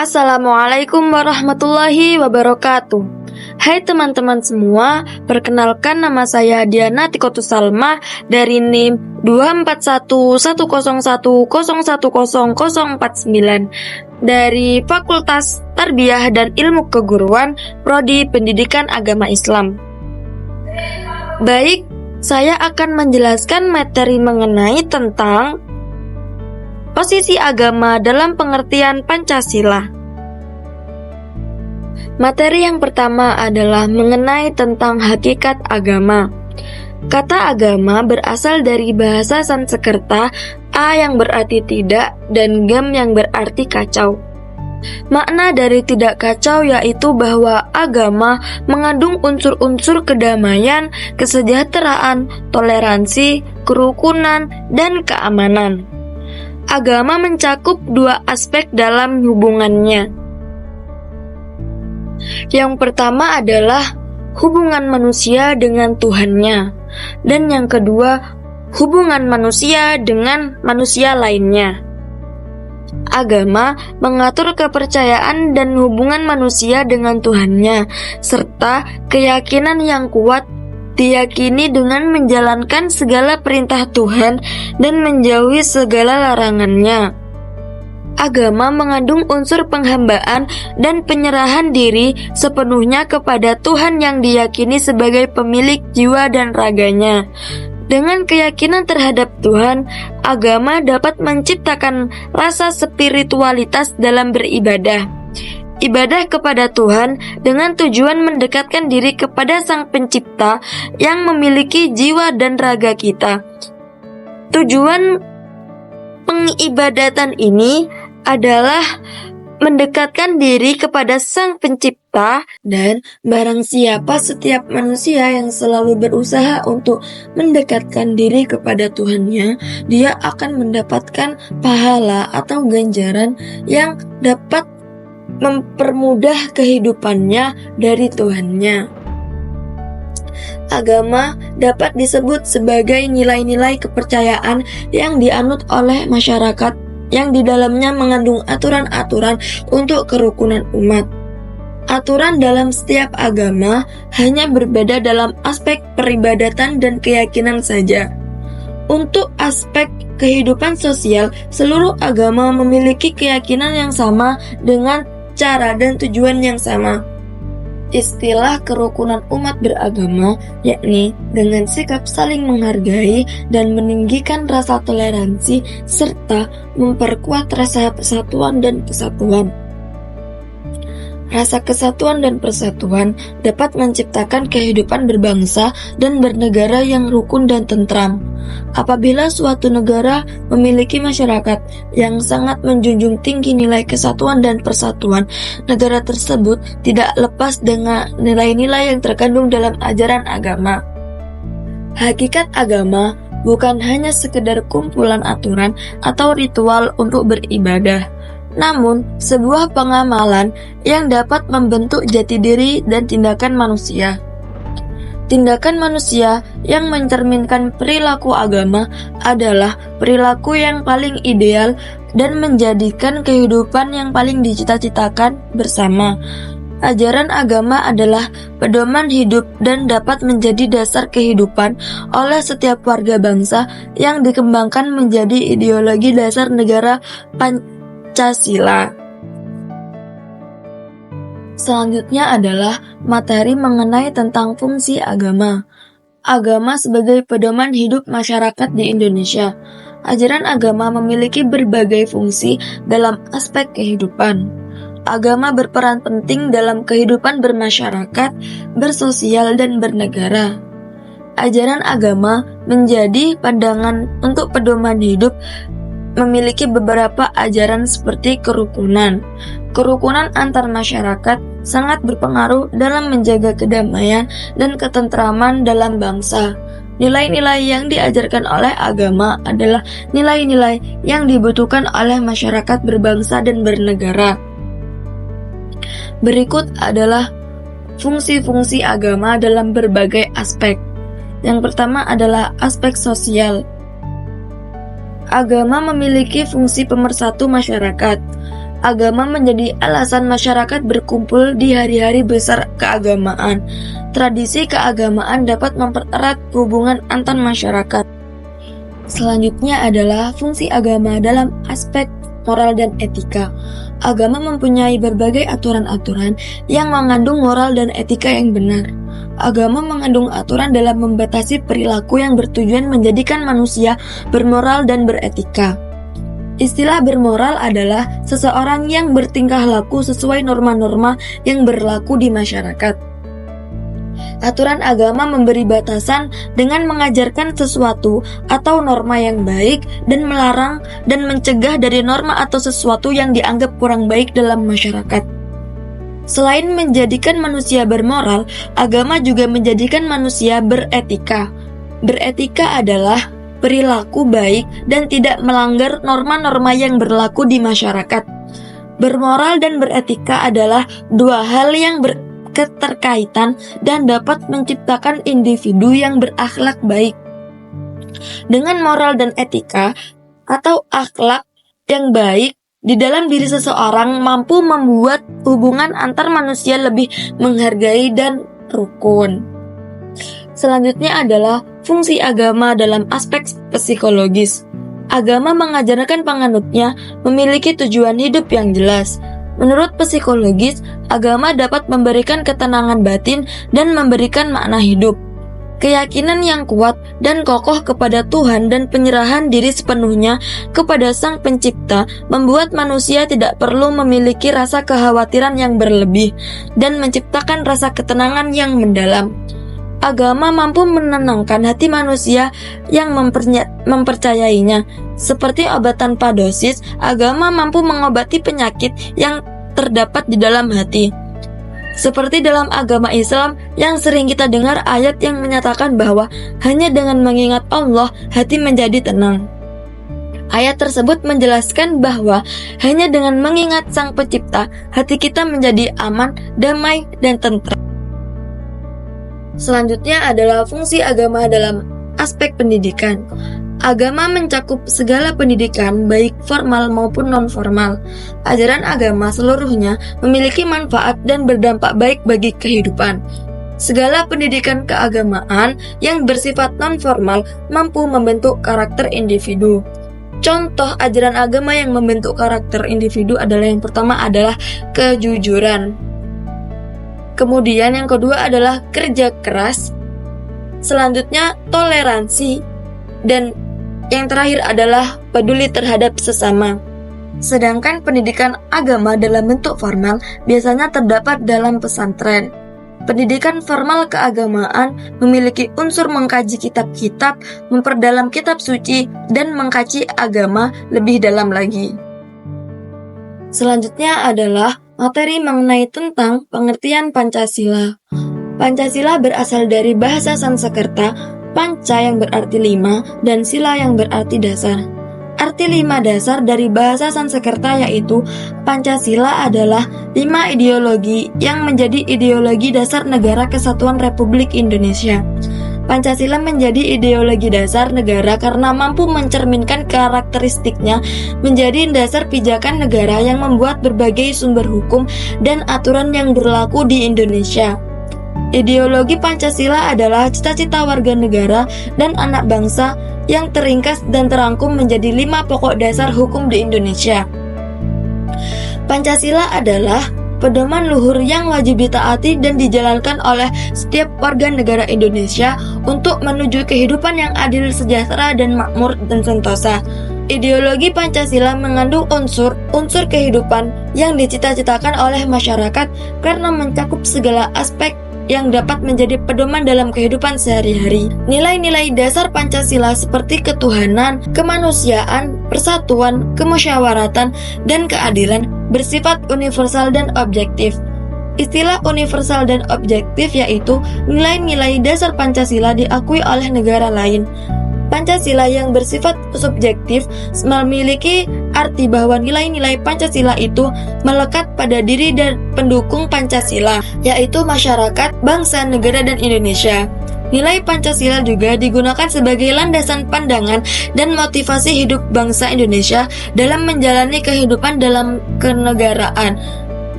Assalamualaikum warahmatullahi wabarakatuh. Hai teman-teman semua, perkenalkan nama saya Diana Tikotus Salma dari NIM 24110101049 dari Fakultas Tarbiyah dan Ilmu Keguruan, Prodi Pendidikan Agama Islam. Baik, saya akan menjelaskan materi mengenai tentang posisi agama dalam pengertian Pancasila. Materi yang pertama adalah mengenai tentang hakikat agama. Kata agama berasal dari bahasa Sanskerta A yang berarti tidak dan gam yang berarti kacau. Makna dari tidak kacau yaitu bahwa agama mengandung unsur-unsur kedamaian, kesejahteraan, toleransi, kerukunan, dan keamanan. Agama mencakup dua aspek dalam hubungannya. Yang pertama adalah hubungan manusia dengan Tuhannya, dan yang kedua, hubungan manusia dengan manusia lainnya. Agama mengatur kepercayaan dan hubungan manusia dengan Tuhannya, serta keyakinan yang kuat diyakini dengan menjalankan segala perintah Tuhan dan menjauhi segala larangannya. Agama mengandung unsur penghambaan dan penyerahan diri sepenuhnya kepada Tuhan yang diyakini sebagai pemilik jiwa dan raganya. Dengan keyakinan terhadap Tuhan, agama dapat menciptakan rasa spiritualitas dalam beribadah. Ibadah kepada Tuhan dengan tujuan mendekatkan diri kepada Sang Pencipta yang memiliki jiwa dan raga kita. Tujuan pengibadatan ini adalah mendekatkan diri kepada Sang Pencipta, dan barang siapa setiap manusia yang selalu berusaha untuk mendekatkan diri kepada Tuhannya, dia akan mendapatkan pahala atau ganjaran yang dapat mempermudah kehidupannya dari Tuhannya. Agama dapat disebut sebagai nilai-nilai kepercayaan yang dianut oleh masyarakat yang di dalamnya mengandung aturan-aturan untuk kerukunan umat. Aturan dalam setiap agama hanya berbeda dalam aspek peribadatan dan keyakinan saja. Untuk aspek kehidupan sosial, seluruh agama memiliki keyakinan yang sama dengan cara dan tujuan yang sama. Istilah kerukunan umat beragama, yakni dengan sikap saling menghargai dan meninggikan rasa toleransi serta memperkuat rasa persatuan dan kesatuan. Rasa kesatuan dan persatuan dapat menciptakan kehidupan berbangsa dan bernegara yang rukun dan tentram. Apabila suatu negara memiliki masyarakat yang sangat menjunjung tinggi nilai kesatuan dan persatuan, negara tersebut tidak lepas dengan nilai-nilai yang terkandung dalam ajaran agama. Hakikat agama bukan hanya sekedar kumpulan aturan atau ritual untuk beribadah, namun sebuah pengamalan yang dapat membentuk jati diri dan tindakan manusia. Tindakan manusia yang mencerminkan perilaku agama adalah perilaku yang paling ideal dan menjadikan kehidupan yang paling dicita-citakan bersama. Ajaran agama adalah pedoman hidup dan dapat menjadi dasar kehidupan oleh setiap warga bangsa yang dikembangkan menjadi ideologi dasar negara Pancasila. Selanjutnya adalah materi mengenai tentang fungsi agama. Agama sebagai pedoman hidup masyarakat di Indonesia. Ajaran agama memiliki berbagai fungsi dalam aspek kehidupan. Agama berperan penting dalam kehidupan bermasyarakat, bersosial, dan bernegara. Ajaran agama menjadi pandangan untuk pedoman hidup, memiliki beberapa ajaran seperti kerukunan. Kerukunan antar masyarakat sangat berpengaruh dalam menjaga kedamaian dan ketentraman dalam bangsa. Nilai-nilai yang diajarkan oleh agama adalah nilai-nilai yang dibutuhkan oleh masyarakat berbangsa dan bernegara. Berikut adalah fungsi-fungsi agama dalam berbagai aspek. Yang pertama adalah aspek sosial. Agama memiliki fungsi pemersatu masyarakat. Agama menjadi alasan masyarakat berkumpul di hari-hari besar keagamaan. Tradisi keagamaan dapat mempererat hubungan antar masyarakat. Selanjutnya adalah fungsi agama dalam aspek moral dan etika. Agama mempunyai berbagai aturan-aturan yang mengandung moral dan etika yang benar. Agama mengandung aturan dalam membatasi perilaku yang bertujuan menjadikan manusia bermoral dan beretika. Istilah bermoral adalah seseorang yang bertingkah laku sesuai norma-norma yang berlaku di masyarakat. Aturan agama memberi batasan dengan mengajarkan sesuatu atau norma yang baik dan melarang dan mencegah dari norma atau sesuatu yang dianggap kurang baik dalam masyarakat. Selain menjadikan manusia bermoral, agama juga menjadikan manusia beretika. Beretika adalah perilaku baik dan tidak melanggar norma-norma yang berlaku di masyarakat. Bermoral dan beretika adalah dua hal yang berketerkaitan dan dapat menciptakan individu yang berakhlak baik. Dengan moral dan etika atau akhlak yang baik di dalam diri seseorang mampu membuat hubungan antar manusia lebih menghargai dan rukun. Selanjutnya adalah fungsi agama dalam aspek psikologis. Agama mengajarkan penganutnya memiliki tujuan hidup yang jelas. Menurut psikologis, agama dapat memberikan ketenangan batin dan memberikan makna hidup. Keyakinan yang kuat dan kokoh kepada Tuhan dan penyerahan diri sepenuhnya kepada Sang Pencipta membuat manusia tidak perlu memiliki rasa kekhawatiran yang berlebih dan menciptakan rasa ketenangan yang mendalam. Agama mampu menenangkan hati manusia yang mempercayainya. Seperti obat tanpa dosis, agama mampu mengobati penyakit yang terdapat di dalam hati. Seperti dalam agama Islam yang sering kita dengar ayat yang menyatakan bahwa hanya dengan mengingat Allah, hati menjadi tenang. Ayat tersebut menjelaskan bahwa hanya dengan mengingat Sang Pencipta, hati kita menjadi aman, damai, dan tentram. Selanjutnya adalah fungsi agama dalam aspek pendidikan. Agama mencakup segala pendidikan, baik formal maupun non-formal. Ajaran agama seluruhnya memiliki manfaat dan berdampak baik bagi kehidupan. Segala pendidikan keagamaan yang bersifat non-formal mampu membentuk karakter individu. Contoh ajaran agama yang membentuk karakter individu adalah yang pertama adalah kejujuran. Kemudian yang kedua adalah kerja keras. Selanjutnya toleransi. Dan yang terakhir adalah peduli terhadap sesama. Sedangkan pendidikan agama dalam bentuk formal biasanya terdapat dalam pesantren. Pendidikan formal keagamaan memiliki unsur mengkaji kitab-kitab, memperdalam kitab suci, dan mengkaji agama lebih dalam lagi. Selanjutnya adalah materi mengenai tentang pengertian Pancasila. Pancasila berasal dari bahasa Sanskerta, panca yang berarti 5 dan sila yang berarti dasar. Arti 5 dasar dari bahasa Sanskerta yaitu Pancasila adalah 5 ideologi yang menjadi ideologi dasar Negara Kesatuan Republik Indonesia. Pancasila menjadi ideologi dasar negara karena mampu mencerminkan karakteristiknya menjadi dasar pijakan negara yang membuat berbagai sumber hukum dan aturan yang berlaku di Indonesia. Ideologi Pancasila adalah cita-cita warga negara dan anak bangsa yang teringkas dan terangkum menjadi 5 pokok dasar hukum di Indonesia. Pancasila adalah pedoman luhur yang wajib ditaati dan dijalankan oleh setiap warga negara Indonesia untuk menuju kehidupan yang adil, sejahtera, dan makmur dan sentosa. Ideologi Pancasila mengandung unsur kehidupan yang dicita-citakan oleh masyarakat karena mencakup segala aspek yang dapat menjadi pedoman dalam kehidupan sehari-hari. Nilai-nilai dasar Pancasila seperti ketuhanan, kemanusiaan, persatuan, kemusyawaratan, dan keadilan bersifat universal dan objektif. Istilah universal dan objektif yaitu nilai-nilai dasar Pancasila diakui oleh negara lain. Pancasila yang bersifat subjektif memiliki arti bahwa nilai-nilai Pancasila itu melekat pada diri dan pendukung Pancasila, yaitu masyarakat, bangsa, negara, dan Indonesia. Nilai Pancasila juga digunakan sebagai landasan pandangan dan motivasi hidup bangsa Indonesia dalam menjalani kehidupan dalam kenegaraan.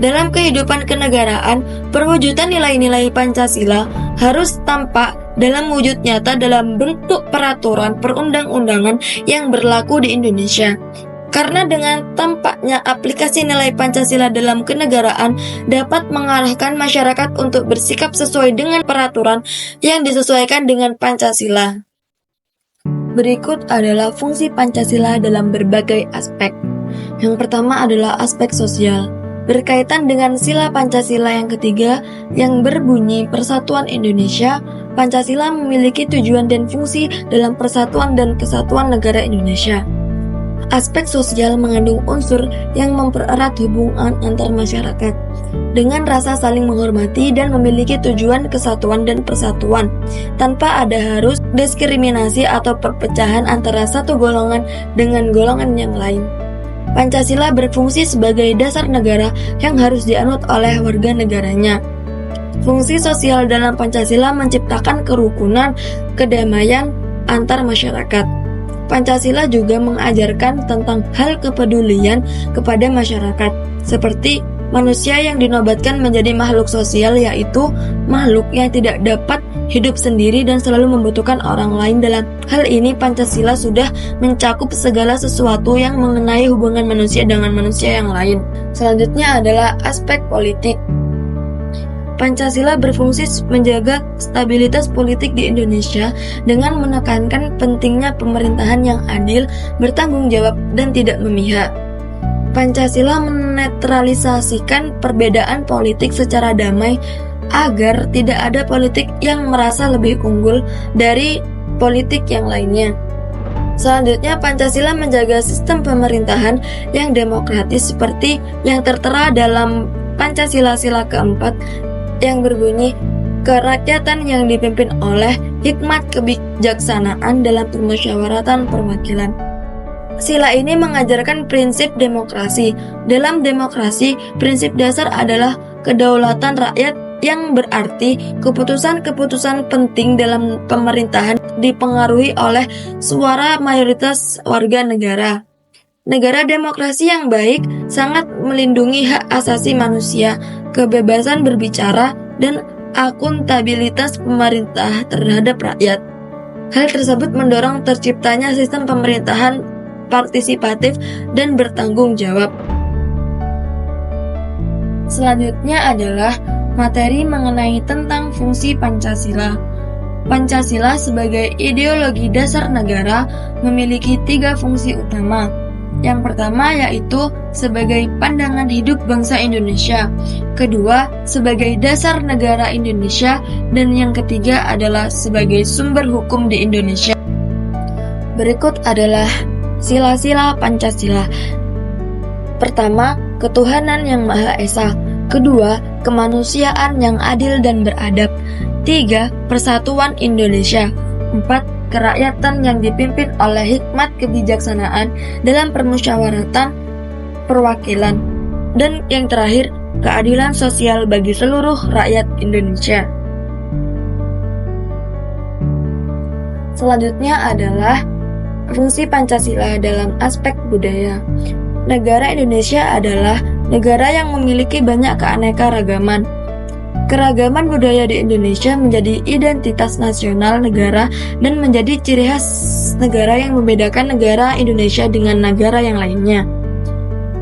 Dalam kehidupan kenegaraan, perwujudan nilai-nilai Pancasila harus tampak dalam wujud nyata dalam bentuk peraturan perundang-undangan yang berlaku di Indonesia. Karena dengan tampaknya aplikasi nilai Pancasila dalam kenegaraan dapat mengarahkan masyarakat untuk bersikap sesuai dengan peraturan yang disesuaikan dengan Pancasila. Berikut adalah fungsi Pancasila dalam berbagai aspek. Yang pertama adalah aspek sosial. Berkaitan dengan sila Pancasila yang ketiga yang berbunyi Persatuan Indonesia, Pancasila memiliki tujuan dan fungsi dalam persatuan dan kesatuan negara Indonesia. Aspek sosial mengandung unsur yang mempererat hubungan antar masyarakat dengan rasa saling menghormati dan memiliki tujuan kesatuan dan persatuan tanpa ada harus diskriminasi atau perpecahan antara satu golongan dengan golongan yang lain. Pancasila berfungsi sebagai dasar negara yang harus dianut oleh warga negaranya. Fungsi sosial dalam Pancasila menciptakan kerukunan, kedamaian antar masyarakat. Pancasila juga mengajarkan tentang hal kepedulian kepada masyarakat, seperti manusia yang dinobatkan menjadi makhluk sosial, yaitu makhluk yang tidak dapat hidup sendiri dan selalu membutuhkan orang lain. Dalam hal ini, Pancasila sudah mencakup segala sesuatu yang mengenai hubungan manusia dengan manusia yang lain. Selanjutnya adalah aspek politik. Pancasila berfungsi menjaga stabilitas politik di Indonesia dengan menekankan pentingnya pemerintahan yang adil, bertanggung jawab, dan tidak memihak. Pancasila menetralisasikan perbedaan politik secara damai agar tidak ada politik yang merasa lebih unggul dari politik yang lainnya. Selanjutnya, Pancasila menjaga sistem pemerintahan yang demokratis seperti yang tertera dalam Pancasila sila keempat yang berbunyi kerakyatan yang dipimpin oleh hikmat kebijaksanaan dalam permusyawaratan perwakilan. Sila ini mengajarkan prinsip demokrasi. Dalam demokrasi, prinsip dasar adalah kedaulatan rakyat yang berarti keputusan-keputusan penting dalam pemerintahan dipengaruhi oleh suara mayoritas warga negara. Negara demokrasi yang baik sangat melindungi hak asasi manusia, kebebasan berbicara, dan akuntabilitas pemerintah terhadap rakyat. Hal tersebut mendorong terciptanya sistem pemerintahan partisipatif dan bertanggung jawab. Selanjutnya adalah materi mengenai tentang fungsi Pancasila. Pancasila sebagai ideologi dasar negara memiliki 3 fungsi utama. Yang pertama yaitu sebagai pandangan hidup bangsa Indonesia, kedua sebagai dasar negara Indonesia, dan yang ketiga adalah sebagai sumber hukum di Indonesia. Berikut adalah sila-sila Pancasila. Pertama, ketuhanan yang Maha Esa. Kedua, kemanusiaan yang adil dan beradab. 3, persatuan Indonesia. 4, kerakyatan yang dipimpin oleh hikmat kebijaksanaan dalam permusyawaratan perwakilan. Dan yang terakhir, keadilan sosial bagi seluruh rakyat Indonesia. Selanjutnya adalah fungsi Pancasila dalam aspek budaya. Negara Indonesia adalah negara yang memiliki banyak keanekaragaman. Keragaman budaya di Indonesia menjadi identitas nasional negara dan menjadi ciri khas negara yang membedakan negara Indonesia dengan negara yang lainnya.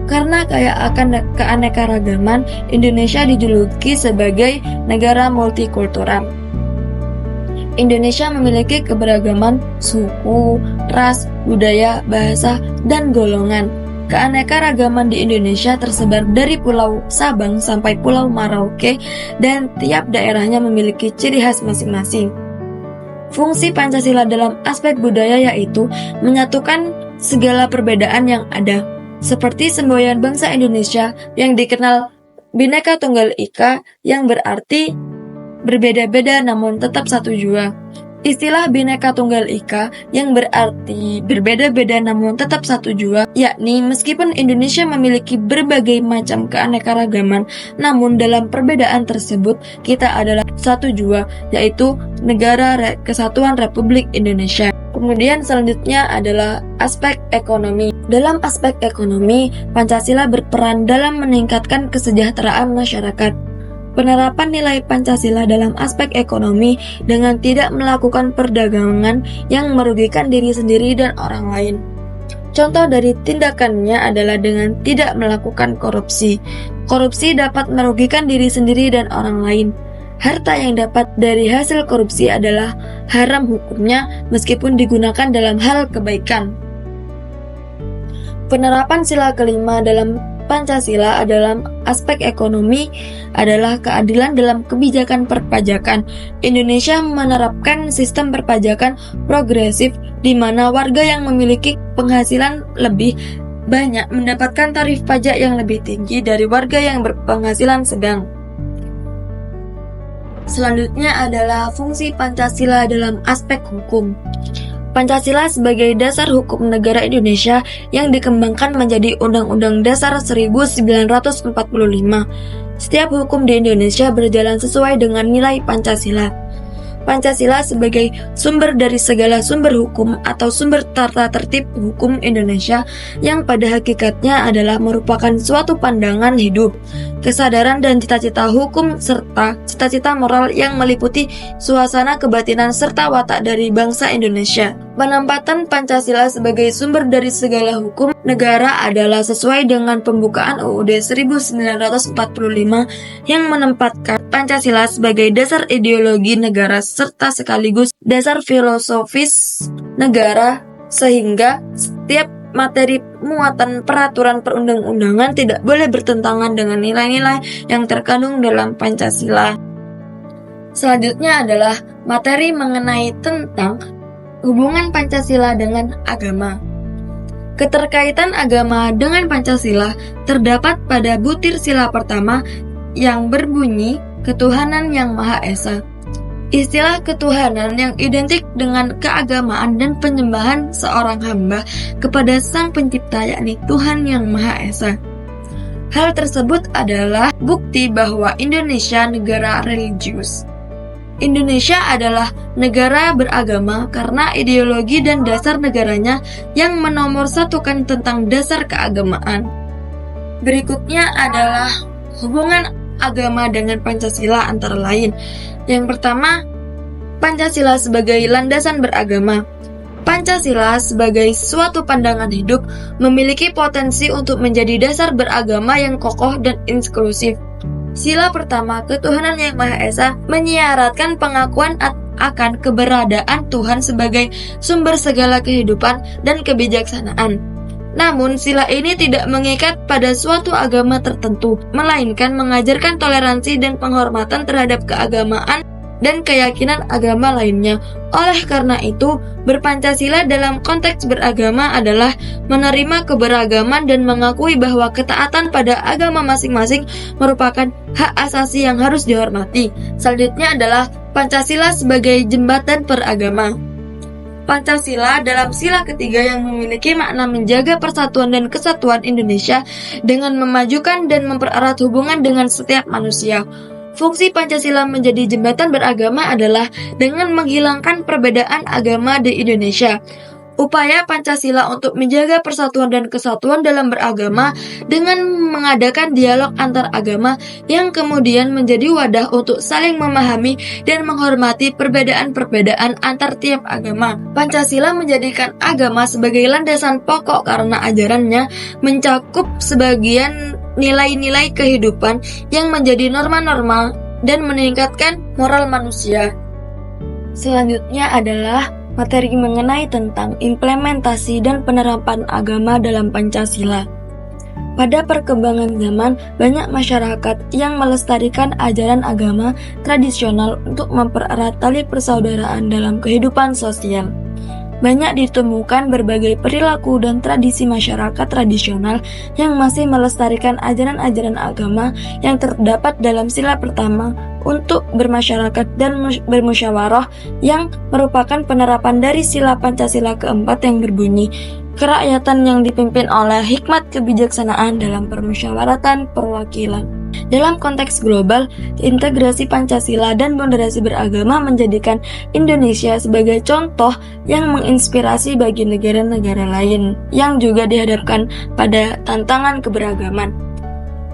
Karena kaya akan keanekaragaman, Indonesia dijuluki sebagai negara multikultural. Indonesia memiliki keberagaman suku, ras, budaya, bahasa, dan golongan. Keanekaragaman di Indonesia tersebar dari Pulau Sabang sampai Pulau Merauke, dan tiap daerahnya memiliki ciri khas masing-masing. Fungsi Pancasila dalam aspek budaya yaitu menyatukan segala perbedaan yang ada, seperti semboyan bangsa Indonesia yang dikenal Bhinneka Tunggal Ika, yang berarti berbeda-beda namun tetap satu jua. Istilah Bhinneka Tunggal Ika yang berarti berbeda-beda namun tetap satu jua, yakni meskipun Indonesia memiliki berbagai macam keanekaragaman, namun dalam perbedaan tersebut kita adalah satu jua, yaitu Negara Kesatuan Republik Indonesia. Kemudian selanjutnya adalah aspek ekonomi. Dalam aspek ekonomi, Pancasila berperan dalam meningkatkan kesejahteraan masyarakat. Penerapan nilai Pancasila dalam aspek ekonomi dengan tidak melakukan perdagangan yang merugikan diri sendiri dan orang lain. Contoh dari tindakannya adalah dengan tidak melakukan korupsi. Korupsi dapat merugikan diri sendiri dan orang lain. Harta yang dapat dari hasil korupsi adalah haram hukumnya meskipun digunakan dalam hal kebaikan. Penerapan sila kelima dalam Pancasila dalam aspek ekonomi adalah keadilan dalam kebijakan perpajakan. Indonesia menerapkan sistem perpajakan progresif di mana warga yang memiliki penghasilan lebih banyak mendapatkan tarif pajak yang lebih tinggi dari warga yang berpenghasilan sedang. Selanjutnya adalah fungsi Pancasila dalam aspek hukum. Pancasila sebagai dasar hukum negara Indonesia yang dikembangkan menjadi Undang-Undang Dasar 1945. Setiap hukum di Indonesia berjalan sesuai dengan nilai Pancasila. Pancasila sebagai sumber dari segala sumber hukum atau sumber tata tertib hukum Indonesia yang pada hakikatnya adalah merupakan suatu pandangan hidup, kesadaran dan cita-cita hukum serta cita-cita moral yang meliputi suasana kebatinan serta watak dari bangsa Indonesia. Penempatan Pancasila sebagai sumber dari segala hukum negara adalah sesuai dengan pembukaan UUD 1945 yang menempatkan Pancasila sebagai dasar ideologi negara serta sekaligus dasar filosofis negara, sehingga setiap materi muatan peraturan perundang-undangan tidak boleh bertentangan dengan nilai-nilai yang terkandung dalam Pancasila. Selanjutnya adalah materi mengenai tentang hubungan Pancasila dengan agama. Keterkaitan agama dengan Pancasila terdapat pada butir sila pertama yang berbunyi Ketuhanan yang Maha Esa. Istilah ketuhanan yang identik dengan keagamaan dan penyembahan seorang hamba kepada Sang Pencipta, yakni Tuhan yang Maha Esa. Hal tersebut adalah bukti bahwa Indonesia negara religius. Indonesia adalah negara beragama karena ideologi dan dasar negaranya yang menomorsatukan tentang dasar keagamaan. Berikutnya adalah hubungan agama dengan Pancasila antara lain. Yang pertama, Pancasila sebagai landasan beragama. Pancasila sebagai suatu pandangan hidup memiliki potensi untuk menjadi dasar beragama yang kokoh dan inklusif. Sila pertama, Ketuhanan yang Maha Esa, menyiaratkan pengakuan akan keberadaan Tuhan sebagai sumber segala kehidupan dan kebijaksanaan. Namun, sila ini tidak mengikat pada suatu agama tertentu, melainkan mengajarkan toleransi dan penghormatan terhadap keagamaan dan keyakinan agama lainnya. Oleh karena itu, berpancasila dalam konteks beragama adalah menerima keberagaman dan mengakui bahwa ketaatan pada agama masing-masing merupakan hak asasi yang harus dihormati. Selanjutnya adalah Pancasila sebagai jembatan peragama. Pancasila dalam sila ketiga yang memiliki makna menjaga persatuan dan kesatuan Indonesia dengan memajukan dan mempererat hubungan dengan setiap manusia. Fungsi Pancasila menjadi jembatan beragama adalah dengan menghilangkan perbedaan agama di Indonesia. Upaya Pancasila untuk menjaga persatuan dan kesatuan dalam beragama dengan mengadakan dialog antar agama yang kemudian menjadi wadah untuk saling memahami dan menghormati perbedaan-perbedaan antar tiap agama. Pancasila menjadikan agama sebagai landasan pokok karena ajarannya mencakup sebagian nilai-nilai kehidupan yang menjadi norma-norma dan meningkatkan moral manusia. Selanjutnya adalah materi mengenai tentang implementasi dan penerapan agama dalam Pancasila. Pada perkembangan zaman, banyak masyarakat yang melestarikan ajaran agama tradisional untuk mempererat tali persaudaraan dalam kehidupan sosial. banyak ditemukan berbagai perilaku dan tradisi masyarakat tradisional yang masih melestarikan ajaran-ajaran agama yang terdapat dalam sila pertama untuk bermasyarakat dan bermusyawarah, yang merupakan penerapan dari sila Pancasila keempat yang berbunyi kerakyatan yang dipimpin oleh hikmat kebijaksanaan dalam permusyawaratan perwakilan. Dalam konteks global, integrasi Pancasila dan moderasi beragama menjadikan Indonesia sebagai contoh yang menginspirasi bagi negara-negara lain yang juga dihadapkan pada tantangan keberagaman.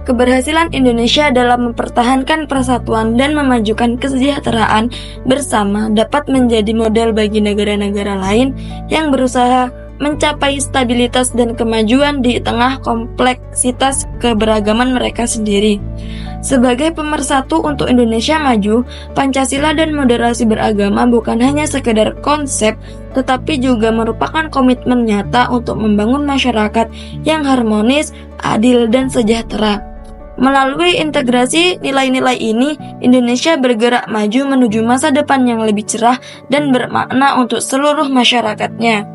Keberhasilan Indonesia dalam mempertahankan persatuan dan memajukan kesejahteraan bersama dapat menjadi model bagi negara-negara lain yang berusaha mencapai stabilitas dan kemajuan di tengah kompleksitas keberagaman mereka sendiri. Sebagai pemersatu untuk Indonesia maju, Pancasila dan moderasi beragama bukan hanya sekedar konsep, tetapi juga merupakan komitmen nyata untuk membangun masyarakat yang harmonis, adil, dan sejahtera. Melalui integrasi nilai-nilai ini, Indonesia bergerak maju menuju masa depan yang lebih cerah dan bermakna untuk seluruh masyarakatnya.